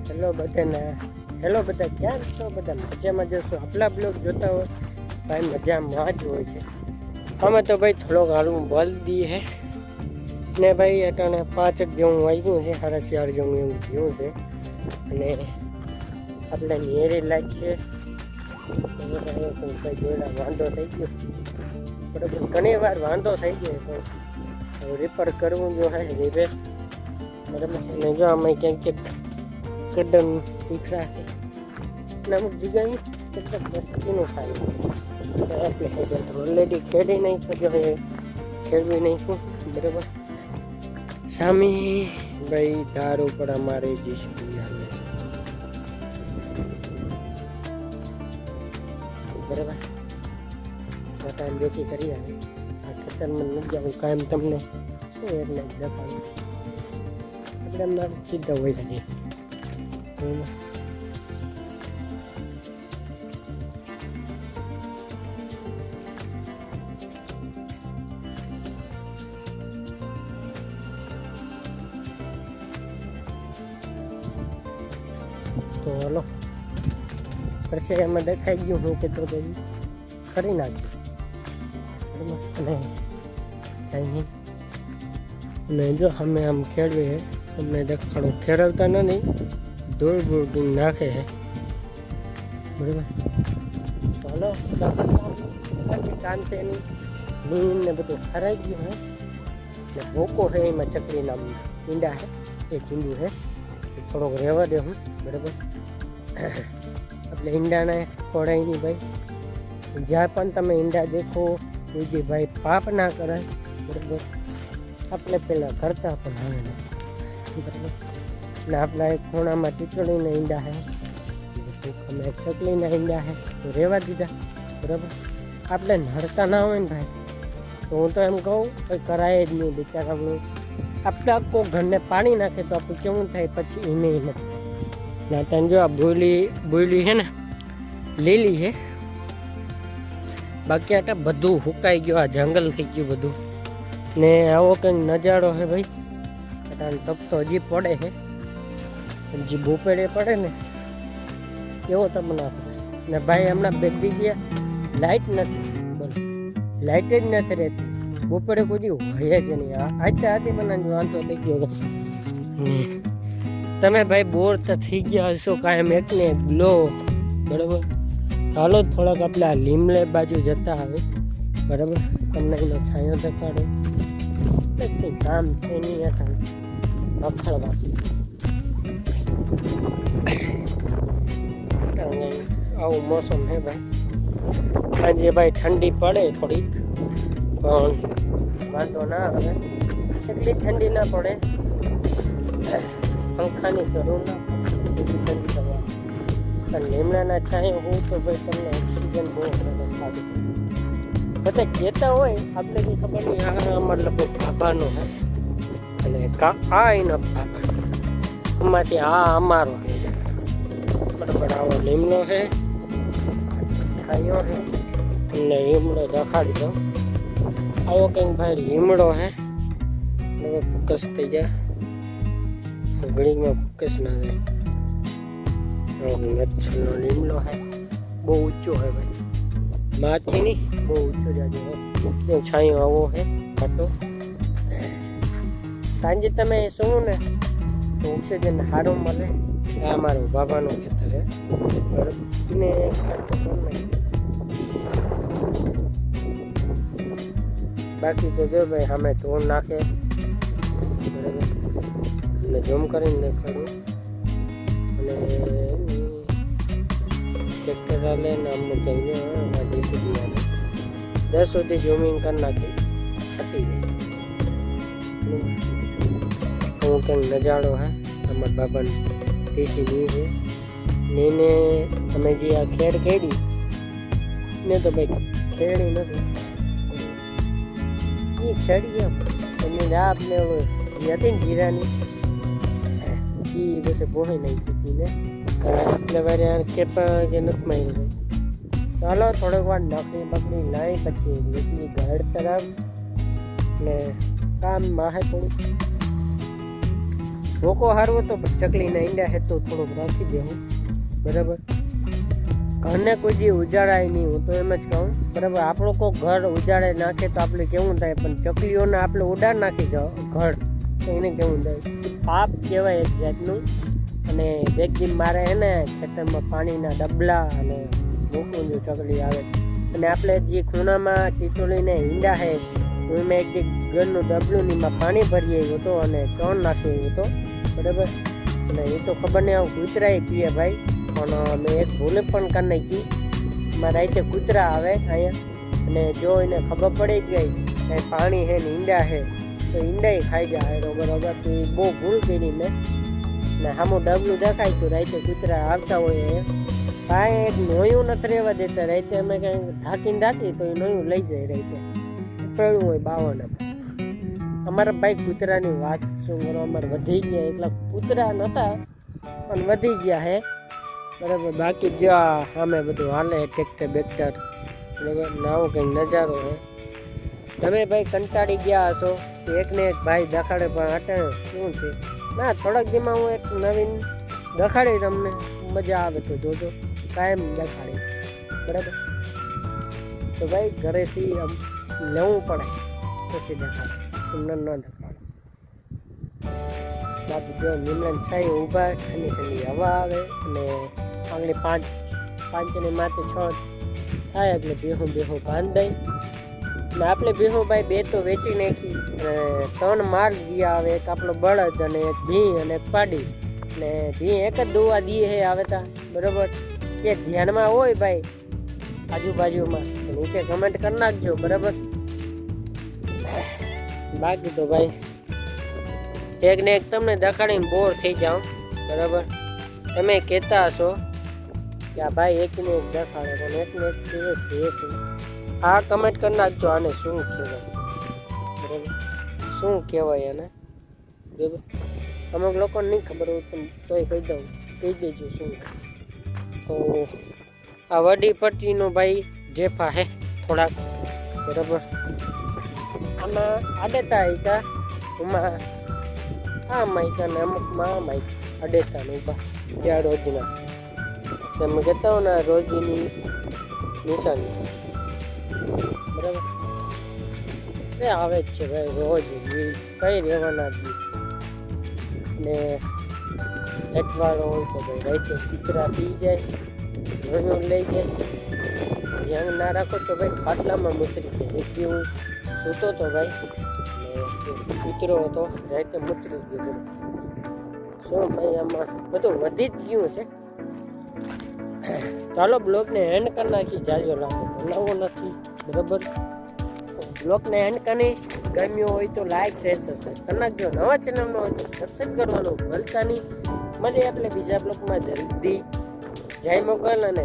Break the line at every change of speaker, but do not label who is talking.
Hello બધા ક્યાં છો? બધા મજામાં જશો? આપણા બ્લોગ જોતા હોય ભાઈ મજામાં જ હોય છે. અમે તો ભાઈ થોડોક હાલમાં બોલ દઈએ હે ને ભાઈ અટાણે 5 જેવું વાગ્યું છે, 4:30 જેવું એવું થયું છે. અને આપણે નેરી લાઈટ છે ભાઈ જોડા વાંધો થઈ ગયો બરાબર. ઘણી વાર વાંધો થઈ ગયો પણ રિપેર કરવું જો હે રિપેર બરાબર. અને જો અમે ક્યાંક કદમ દીખરા છે અને અમુક જગ્યાએ કેટલાક વસ્તીનું થાય આપણે હેડે તો ઓલરેડી ખેડી નહીં જો ખેડવી નહીં બરાબર. સામે ભાઈ ધાર ઉપર અમારે જીસીબી હાલે છે બરાબર. ટાઈમ બેઠી કરી આવે આ ખેતરમાં નથી જાઉં કાયમ તમને શું એટલે દેખાડું આપણે એમના સીધા હોય શકીએ. તો હલો પછી એમાં દેખાઈ ગયું હું કે તો કરી નાખ્યું બરાબર. અને અને જો અમે આમ ખેડવીએ અમને દેખાડો ખેડવતા નથી, ધૂળ ભૂળ નાખે છે બરાબર. તો હલો કાન છે એની નીંદ ને બધું ખરાઈ ગયું હે ને ભોકો છે એમાં ચકલીના ઈંડા છે એક ઈંડું છે થોડોક રહેવા દે હું બરાબર. એટલે ઈંડાને ખોડાય નહીં ભાઈ. જ્યાં પણ તમે ઈંડા દેખો કોઈ ભાઈ પાપ ના કરાય બરાબર. આપણે પહેલાં કરતા પણ હવે બરાબર. એટલે આપણા એક ખૂણામાં ટીચડીના ઈંડા છે, અમે ચકલીના ઈંડા છે તો રહેવા દીધા બરાબર. આપણે નડતા ના હોય ને ભાઈ તો હું તો એમ કહું કંઈ કરાય જ નહીં બિચારાનું. આપણે આખો ઘરને પાણી નાખે તો આપણું કેવું થાય પછી એને ના ત્યાં જો આ બોયલી છે ને લીલી છે, બાકી આટા બધું હુકાઈ ગયું, આ જંગલ થઈ ગયું બધું. ને આવો કંઈક નજારો છે ભાઈ. અટાણ તપ તો હજી પડે છે, હજી બપોરે પડે ને એવો તપ ના પડે. ને ભાઈ હમણાં બેસી ગયા લાઇટ નથી બસ, લાઇટ જ નથી રહેતી બપોરે કોઈ દી હોય જ નહીં. આટલા હતી મને વાંધો થઈ ગયો. તમે ભાઈ બોર તો થઈ ગયા હશો કાયમ એકને એક લો બરાબર. ચાલો થોડાક આપણે આ લીમલે બાજુ જતા આવે બરાબર. તમને એનો છાંયો દેખાડો કંઈ કામ છે નહીં રખડવા આવું મોસમ છે ભાઈ. સાંજે ભાઈ ઠંડી પડે થોડીક પણ વાંધો ના આવે, એટલી ઠંડી ના પડે, પંખાની જરૂર ના પડે ઠંડી કરવા. પણ લીમડાના છાંયો હું તો ભાઈ તમને ઓક્સિજન બહુ સારું બધા કહેતા હોય આપણે કંઈ ખબર નહીં. આ મતલબ બાબાનો હે અને આ એનો બાબા આમાંથી આ અમારો છે બરાબર. આવો લીમડો છે છાંયો છે અને લીમડો દેખાડી દો. આવો કંઈક ભાઈ લીમડો હે હવે ફોકસ થઈ જાય ઘડીમાં ફોકસ ના થાય. મચ્છરનો લીમડો હે બહુ ઊંચો હે ભાઈ, માથી નહીં બહુ ઊંચો જાજો હે. છાંયો આવો હે ખાતો. સાંજે તમે શું ને તો ઓક્સિજન સારું મળે. આ અમારું બાબાનું ખેતર હે બરાબર. ને બાકી તો જો ભાઈ અમે ધોન નાખે બરાબર. અને ઝૂમ કરીને દેખાડું અને ટ્રેક્ટર આલે ને અમને કહીએ હજી સુધી આવે 10 સુધી ઝૂમિંગ કરી નાખી હતી જાય. હું કંઈક નજારો હે અમારા બાબાની ટીસી ની છે ને એને અમે જે આ ખેડ કેડી ને તો ભાઈ ખેડી નથી એ ખેડી એમ એમને આપને હતી ને જીરાની એ બસ બોહી નહીં થતી ને એટલે વારે કેપા કે નથી માર્યું ભાઈ. ચાલો થોડીક વાર નકરી બકરી લાવી પછી નીકળી ઘર તરફ ને કામ માહે થોડું મોકો હારવો તો પણ ચકલીના ઈંડા હે તો થોડોક રાખી દે હું બરાબર. ઘરને કોઈ દી ઉજાડાય નહીં, હું તો એમ જ કહું બરાબર. આપણું કોઈ ઘર ઉજાડે નાખે તો આપણે કેવું થાય, પણ ચકલીઓને આપણે ઉડાડ નાખી જાઓ ઘર તો એને કેવું થાય, પાપ કહેવાય એક જાતનું. અને બેગજી મારે હે ને ખેતરમાં પાણીના ડબલા અને મૂકવું જો ચકલી આવે. અને આપણે જે ખૂણામાં ટીટોળીને ઈંડા છે એમાં એક ઘરનું ડબલું નીમાં પાણી ભરી આવ્યું હતો અને ચણ નાખી આવ્યું હતો બરાબર. અને એ તો ખબર નહીં આવું કૂતરાય પીએ ભાઈ, પણ મેં એક ભૂલે પણ કરી નાખી. મારા રીતે કૂતરા આવે અહીંયા અને જો એને ખબર પડી ગઈ કે પાણી છે ને ઈંડા છે તો ઈંડા ખાઈ જાય બરાબર. તો એ બહુ ભૂલ કરી મેં. ને સામું ડબલું દેખાય તો રાતે કૂતરા આવતા હોય કાંઈ એક નોયું નથી રહેવા દેતા. રાતે અમે કાંઈ ઢાંકી તો એ નોયું લઈ જાય રાતે પડ્યું હોય બાવાના. અમારા ભાઈ કૂતરાની વાત શું કરો, અમારે વધી ગયા એટલા કૂતરા નહોતા પણ વધી ગયા હે બરાબર. બાકી જો સામે બધું હાલે ટ્રેક્ટર બેક્ટર બરાબર. નવો કંઈક નજારો હે. તમે ભાઈ કંટાળી ગયા હશો એકને એક ભાઈ દેખાડે, પણ અટાણે શું છે ના થોડાક દીમાં હું એક નવીન દેખાડી તમને, મજા આવે તો જોજો, કાયમ દેખાડી બરાબર. તો ભાઈ ઘરેથી આમ લેવું પડે પછી દેખાડે, તમને ન દેખાડે. બાકી જો નિમલન છાઈ ઊભા ઠંડી ઠંડી હવા આવે અને આંગળી પાંચને માથે 6 થાય એટલે બેહું બાંધાય. ને આપણે ભીહુભાઈ 2 તો વેચી નાખી અને 3 માલ ગયા આવે, એક આપણો બળદ અને એક ભી અને એક પાડી. ને ભી એક જ દોવા દીએ હે આવે તા બરાબર. એ ધ્યાનમાં હોય ભાઈ આજુબાજુમાં નીચે કમેન્ટ કરી નાખજો બરાબર. બાકી તો ભાઈ એક ને એક તમને દેખાડીને બોર થઈ જાઓ બરાબર. તમે કહેતા હશો કે આ ભાઈ એકને એક દેખાડે પણ એકને એક છે. આ કમેન્ટ કરી નાખજો આને શું કહેવાય બરાબર, શું કહેવાય એને બરાબર. અમુક લોકોને નહીં ખબર હોય પણ તોય કહી દેજો શું. તો આ વડી પટ્ટીનો ભાઈ જેફા હે થોડાક બરાબર. આમાં આડેતા આયકા ઉમાં આ માયકા ને અમુકમાં આ માયક આડેતા ને ઊભા ત્યાં રોજના તમે કહેતા હો ને રોજની નિશાની બરાબર. એ આવે જ છે ભાઈ રોજ કઈ રહેવાના જ ને એકવાર હોય તો ભાઈ રાતે કૂતરા પી જાય, રોયું લઈ જાય. ધ્યાન ના રાખો તો ભાઈ ખાટલામાં મૂતરી જાય. એક હું સૂતો તો ભાઈ ને કૂતરો હતો રાતે મૂતરી ગયો બધું. શું ભાઈ આમાં બધું વધી જ ગયું છે. ચાલો બ્લોગને હેન્ડ કરી નાખી, જાજો લાગો બનાવવો નથી બરાબર. બ્લોગને હેન્ડ કરી ગમ્યો હોય તો લાઈક શેર સબસ્ક્રાઈબ કરી નાખજો. નવા ચેનલનો હોય તો સબસ્ક્રાઈબ કરવાનું ભૂલતા નહીં. મળીએ આપણે બીજા બ્લોગમાં જલ્દી. જય મોગલ અને